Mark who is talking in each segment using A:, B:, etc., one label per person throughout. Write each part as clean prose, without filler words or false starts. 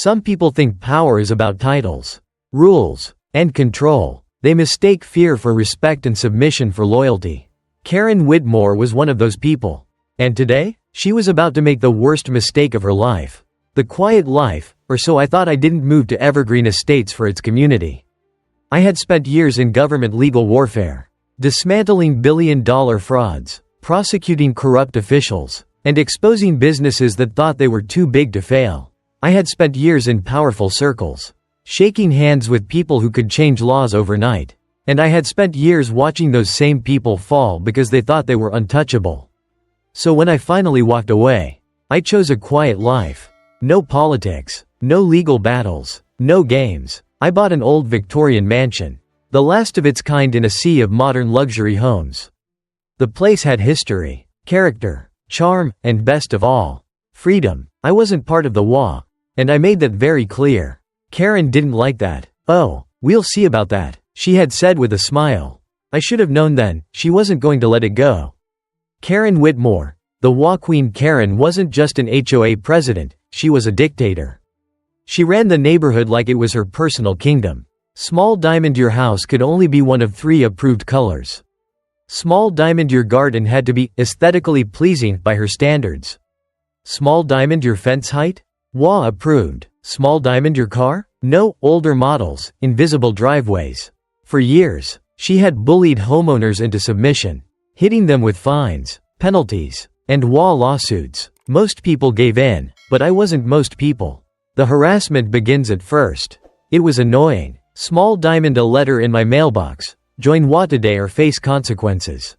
A: Some people think power is about titles, rules, and control. They mistake fear for respect and submission for loyalty. Karen Whitmore was one of those people. And today, she was about to make the worst mistake of her life. The quiet life, or so I thought. I didn't move to Evergreen Estates for its community. I had spent years in government legal warfare, dismantling billion-dollar frauds, prosecuting corrupt officials, and exposing businesses that thought they were too big to fail. I had spent years in powerful circles, shaking hands with people who could change laws overnight. And I had spent years watching those same people fall because they thought they were untouchable. So when I finally walked away, I chose a quiet life. No politics, no legal battles, no games. I bought an old Victorian mansion, the last of its kind in a sea of modern luxury homes. The place had history, character, charm, and best of all, freedom. I wasn't part of the HOA, and I made that very clear. Karen didn't like that. "Oh, we'll see about that," she had said with a smile. I should have known then, she wasn't going to let it go. Karen Whitmore, the HOA Queen. Karen wasn't just an HOA president, she was a dictator. She ran the neighborhood like it was her personal kingdom. Small diamond, your house could only be one of 3 approved colors. Small diamond, your garden had to be aesthetically pleasing by her standards. Small diamond, your fence height? HOA approved. Small diamond, your car? No, older models, invisible driveways. For years, she had bullied homeowners into submission, hitting them with fines, penalties, and HOA lawsuits. Most people gave in, but I wasn't most people. The harassment begins at first. It was annoying. Small diamond, a letter in my mailbox. Join HOA today or face consequences.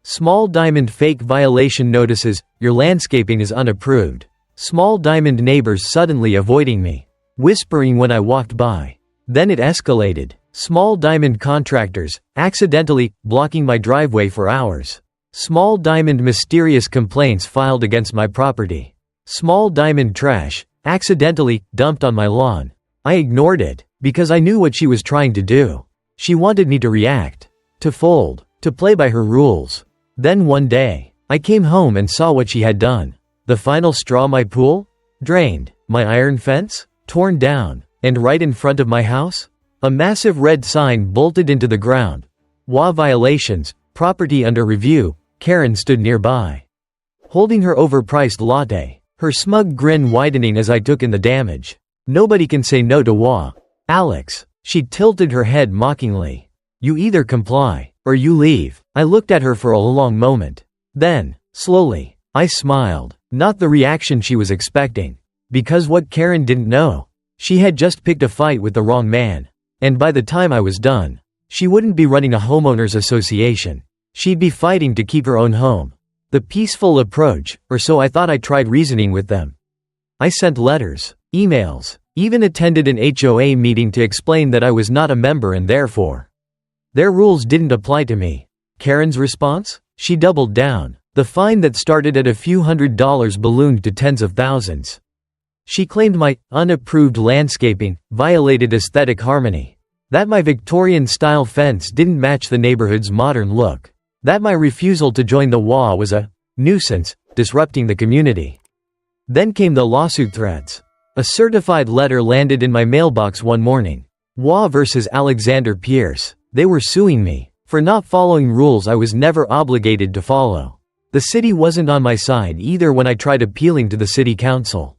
A: Small diamond, fake violation notices. Your landscaping is unapproved. Small diamond, neighbors suddenly avoiding me, whispering when I walked by. Then it escalated. Small diamond, contractors accidentally blocking my driveway for hours. Small diamond, mysterious complaints filed against my property. Small diamond, trash accidentally dumped on my lawn. I ignored it because I knew what she was trying to do. She wanted me to react, to fold, to play by her rules. Then one day, I came home and saw what she had done. The final straw: my pool drained, my iron fence torn down, and right in front of my house, a massive red sign bolted into the ground. HOA violations, property under review. Karen stood nearby, holding her overpriced latte, her smug grin widening as I took in the damage. Nobody can say no to HOA. Alex, she tilted her head mockingly. You either comply, or you leave. I looked at her for a long moment. Then, slowly, I smiled. Not the reaction she was expecting. Because what Karen didn't know, she had just picked a fight with the wrong man. And by the time I was done, she wouldn't be running a homeowners association. She'd be fighting to keep her own home. The peaceful approach, or so I thought. I tried reasoning with them. I sent letters, emails, even attended an HOA meeting to explain that I was not a member and therefore their rules didn't apply to me. Karen's response? She doubled down. The fine that started at a few $100s ballooned to tens of thousands. She claimed my unapproved landscaping violated aesthetic harmony. That my Victorian-style fence didn't match the neighborhood's modern look. That my refusal to join the HOA was a nuisance, disrupting the community. Then came the lawsuit threats. A certified letter landed in my mailbox one morning. HOA versus Alexander Pierce. They were suing me for not following rules I was never obligated to follow. The city wasn't on my side either when I tried appealing to the city council.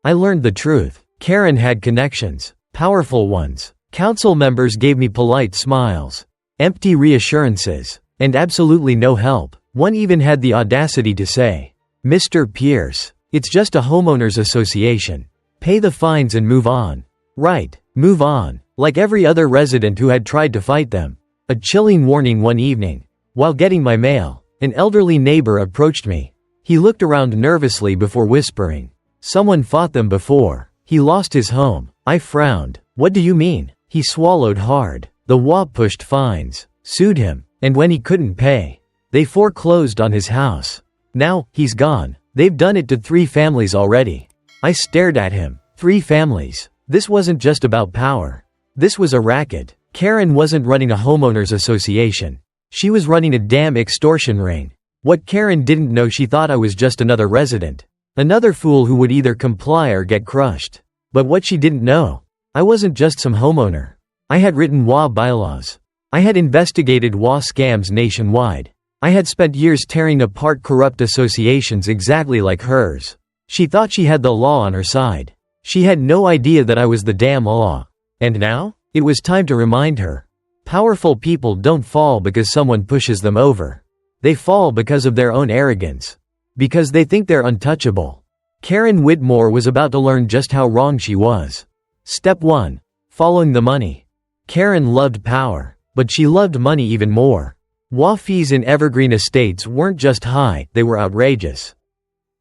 A: I learned the truth. Karen had connections, powerful ones. Council members gave me polite smiles, empty reassurances, and absolutely no help. One even had the audacity to say, "Mr. Pierce, it's just a homeowners association. Pay the fines and move on." Right, move on, like every other resident who had tried to fight them. A chilling warning one evening. While getting my mail, an elderly neighbor approached me. He looked around nervously before whispering, "Someone fought them before. He lost his home." I frowned. "What do you mean?" He swallowed hard. The HOA pushed fines, sued him, and when he couldn't pay, they foreclosed on his house. Now, he's gone. They've done it to 3 families already. I stared at him. 3 families. This wasn't just about power. This was a racket. Karen wasn't running a homeowners association. She was running a damn extortion ring. What Karen didn't know, she thought I was just another resident. Another fool who would either comply or get crushed. But what she didn't know, I wasn't just some homeowner. I had written HOA bylaws. I had investigated HOA scams nationwide. I had spent years tearing apart corrupt associations exactly like hers. She thought she had the law on her side. She had no idea that I was the damn law. And now? It was time to remind her. Powerful people don't fall because someone pushes them over. They fall because of their own arrogance. Because they think they're untouchable. Karen Whitmore was about to learn just how wrong she was. Step 1. Following the money. Karen loved power, but she loved money even more. HOA fees in Evergreen Estates weren't just high, they were outrageous.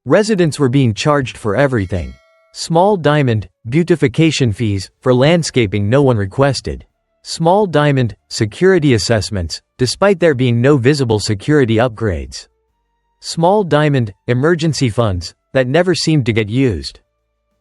A: Residents were being charged for everything. Small diamond, beautification fees, for landscaping no one requested. Small diamond, security assessments, despite there being no visible security upgrades. Small diamond, emergency funds, that never seemed to get used.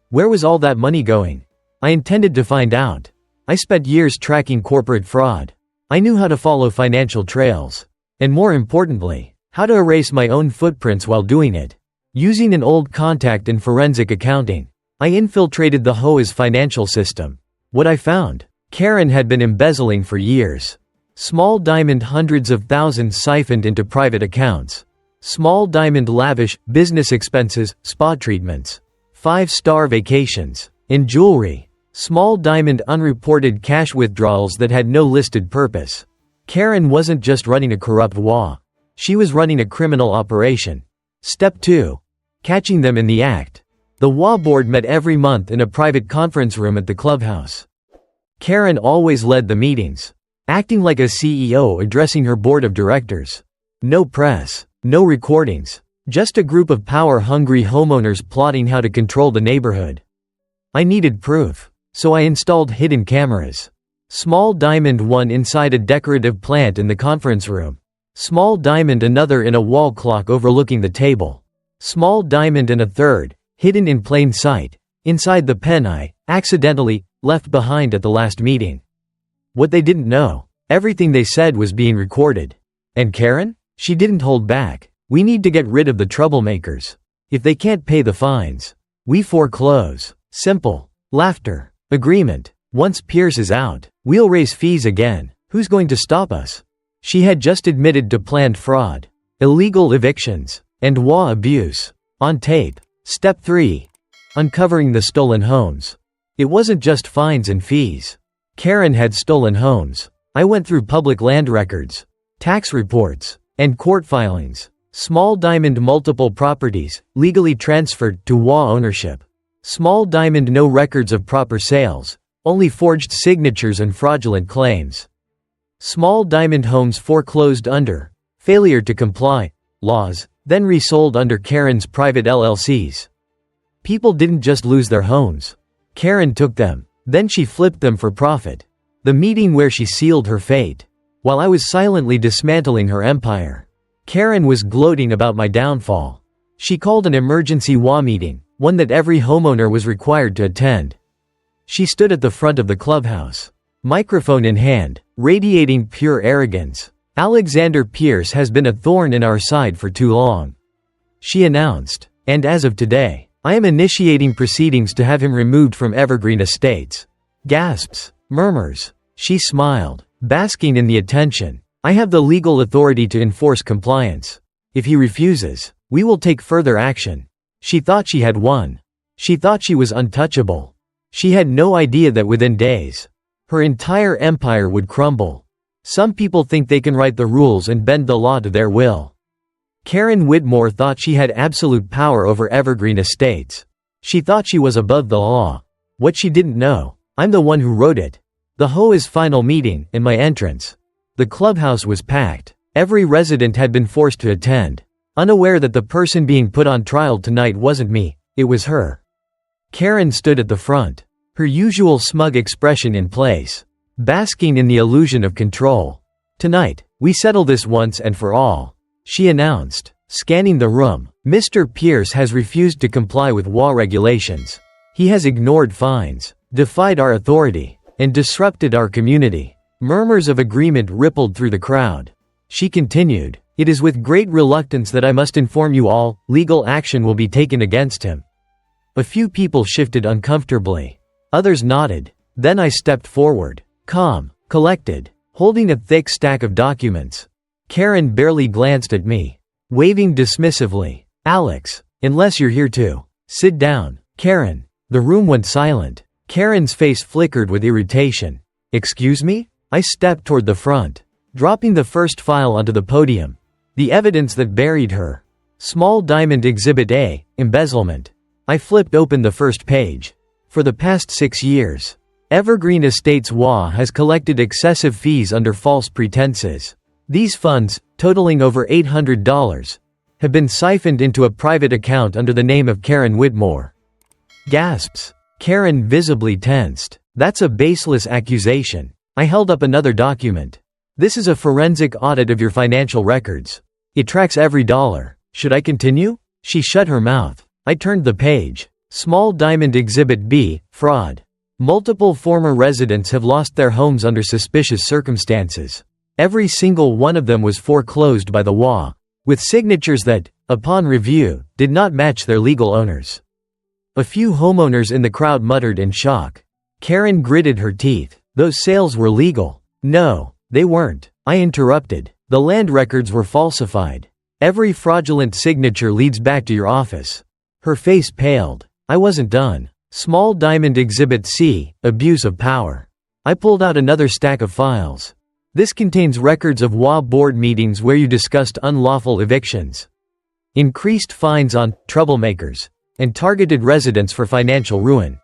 A: Where was all that money going? I intended to find out. I spent years tracking corporate fraud. I knew how to follow financial trails. And more importantly, how to erase my own footprints while doing it. Using an old contact in forensic accounting, I infiltrated the HOA's financial system. What I found? Karen had been embezzling for years. Small diamond hundreds of thousands siphoned into private accounts. Small diamond lavish, business expenses, spa treatments. 5-star vacations. In jewelry. Small diamond unreported cash withdrawals that had no listed purpose. Karen wasn't just running a corrupt HOA. She was running a criminal operation. Step 2. Catching them in the act. The HOA board met every month in a private conference room at the clubhouse. Karen always led the meetings, acting like a CEO addressing her board of directors. No press, no recordings, just a group of power-hungry homeowners plotting how to control the neighborhood. I needed proof, so I installed hidden cameras. Small diamond one inside a decorative plant in the conference room. Small diamond another in a wall clock overlooking the table. Small diamond and a third, hidden in plain sight, inside the pen I accidentally left behind at the last meeting. What they didn't know, everything they said was being recorded. And Karen? She didn't hold back. We need to get rid of the troublemakers. If they can't pay the fines, we foreclose. Simple. Laughter. Agreement. Once Pierce is out, we'll raise fees again. Who's going to stop us? She had just admitted to planned fraud, illegal evictions, and HOA abuse. On tape. Step 3. Uncovering the stolen homes. It wasn't just fines and fees. Karen had stolen homes. I went through public land records, tax reports, and court filings. Small diamond multiple properties, legally transferred to HOA ownership. Small diamond no records of proper sales, only forged signatures and fraudulent claims. Small diamond homes foreclosed under failure to comply laws, then resold under Karen's private LLCs. People didn't just lose their homes. Karen took them, then she flipped them for profit. The meeting where she sealed her fate. While I was silently dismantling her empire, Karen was gloating about my downfall. She called an emergency HOA meeting, one that every homeowner was required to attend. She stood at the front of the clubhouse, microphone in hand, radiating pure arrogance. Alexander Pierce has been a thorn in our side for too long, she announced, and as of today, I am initiating proceedings to have him removed from Evergreen Estates. Gasps, murmurs. She smiled, basking in the attention. I have the legal authority to enforce compliance. If he refuses, we will take further action. She thought she had won. She thought she was untouchable. She had no idea that within days, her entire empire would crumble. Some people think they can write the rules and bend the law to their will. Karen Whitmore thought she had absolute power over Evergreen Estates. She thought she was above the law. What she didn't know, I'm the one who wrote it. The HOA's final meeting, and my entrance. The clubhouse was packed. Every resident had been forced to attend, unaware that the person being put on trial tonight wasn't me, it was her. Karen stood at the front, her usual smug expression in place, basking in the illusion of control. Tonight, we settle this once and for all, she announced, scanning the room. Mr. Pierce has refused to comply with HOA regulations. He has ignored fines, defied our authority, and disrupted our community. Murmurs of agreement rippled through the crowd. She continued, "It is with great reluctance that I must inform you all, legal action will be taken against him." A few people shifted uncomfortably. Others nodded. Then I stepped forward. Calm, collected, holding a thick stack of documents. Karen barely glanced at me, waving dismissively. Alex, unless you're here to sit down. Karen. The room went silent. Karen's face flickered with irritation. Excuse me? I stepped toward the front, dropping the first file onto the podium. The evidence that buried her. Small diamond Exhibit A, embezzlement. I flipped open the first page. For the past 6 years, Evergreen Estates HOA has collected excessive fees under false pretenses. These funds, totaling over $800, have been siphoned into a private account under the name of Karen Whitmore. Gasps. Karen visibly tensed. That's a baseless accusation. I held up another document. This is a forensic audit of your financial records. It tracks every dollar. Should I continue? She shut her mouth. I turned the page. Small diamond Exhibit B, fraud. Multiple former residents have lost their homes under suspicious circumstances. Every single one of them was foreclosed by the HOA, with signatures that, upon review, did not match their legal owners. A few homeowners in the crowd muttered in shock. Karen gritted her teeth. Those sales were legal. No, they weren't. I interrupted. The land records were falsified. Every fraudulent signature leads back to your office. Her face paled. I wasn't done. Small diamond Exhibit C, abuse of power. I pulled out another stack of files. This contains records of HOA board meetings where you discussed unlawful evictions, increased fines on troublemakers, and targeted residents for financial ruin.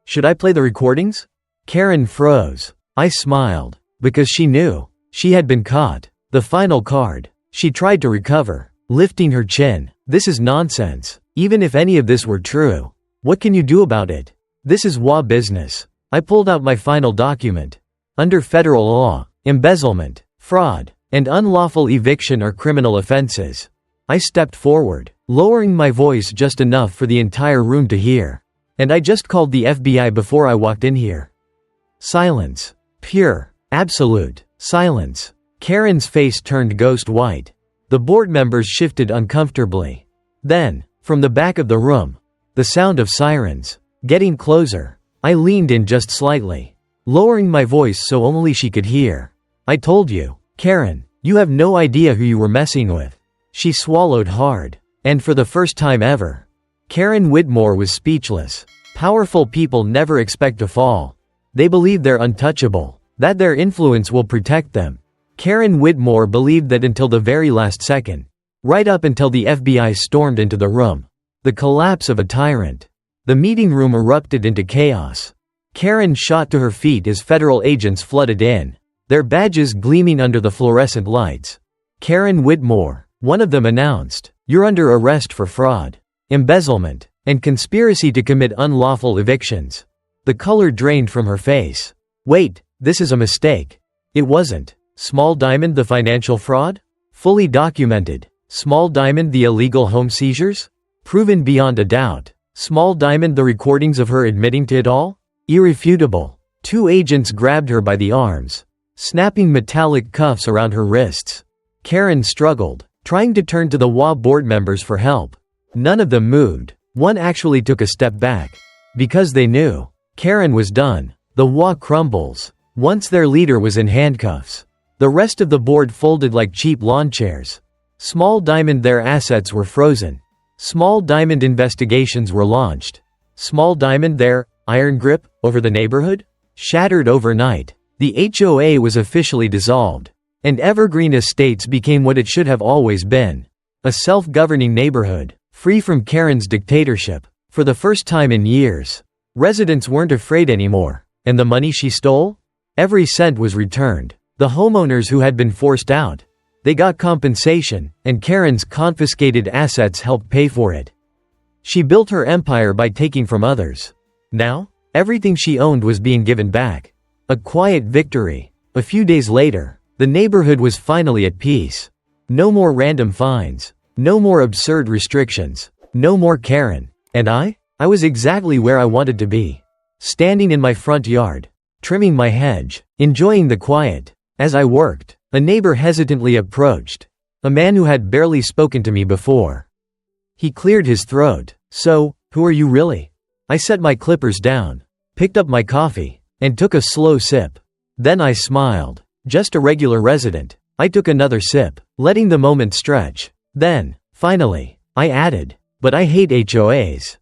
A: Should I play the recordings? Karen froze. I smiled, because she knew. She had been caught. The final card. She tried to recover, lifting her chin. This is nonsense. Even if any of this were true, what can you do about it? This is HOA business. I pulled out my final document. Under federal law, embezzlement, fraud, and unlawful eviction are criminal offenses. I stepped forward, lowering my voice just enough for the entire room to hear. And I just called the FBI before I walked in here. Silence. Pure, absolute silence. Karen's face turned ghost white. The board members shifted uncomfortably. Then, from the back of the room, the sound of sirens. Getting closer. I leaned in just slightly, lowering my voice so only she could hear. I told you, Karen, you have no idea who you were messing with. She swallowed hard. And for the first time ever, Karen Whitmore was speechless. Powerful people never expect to fall. They believe they're untouchable, that their influence will protect them. Karen Whitmore believed that until the very last second, right up until the FBI stormed into the room. The collapse of a tyrant. The meeting room erupted into chaos. Karen shot to her feet as federal agents flooded in, their badges gleaming under the fluorescent lights. Karen Whitmore, one of them announced, "You're under arrest for fraud, embezzlement, and conspiracy to commit unlawful evictions." The color drained from her face. Wait, this is a mistake. It wasn't. Small Diamond the financial fraud? Fully documented. Small Diamond the illegal home seizures? Proven beyond a doubt. Small Diamond the recordings of her admitting to it all? Irrefutable. Two agents grabbed her by the arms, snapping metallic cuffs around her wrists. Karen struggled, trying to turn to the HOA board members for help. None of them moved. One actually took a step back. Because they knew. Karen was done. The HOA crumbles. Once their leader was in handcuffs, the rest of the board folded like cheap lawn chairs. Small Diamond their assets were frozen. Small Diamond investigations were launched. Small Diamond their iron grip over the neighborhood shattered overnight. The HOA was officially dissolved, and Evergreen Estates became what it should have always been, a self-governing neighborhood, free from Karen's dictatorship. For the first time in years, residents weren't afraid anymore. And the money she stole? Every cent was returned. The homeowners who had been forced out, they got compensation, and Karen's confiscated assets helped pay for it. She built her empire by taking from others. Now, everything she owned was being given back. A quiet victory. A few days later, the neighborhood was finally at peace. No more random fines. No more absurd restrictions. No more Karen. And I was exactly where I wanted to be. Standing in my front yard, trimming my hedge, enjoying the quiet. As I worked, a neighbor hesitantly approached. A man who had barely spoken to me before. He cleared his throat. "So, who are you really?" I set my clippers down. picked up my coffee, and took a slow sip. Then I smiled. Just a regular resident. I took another sip, letting the moment stretch. Then, finally, I added, "But I hate HOAs."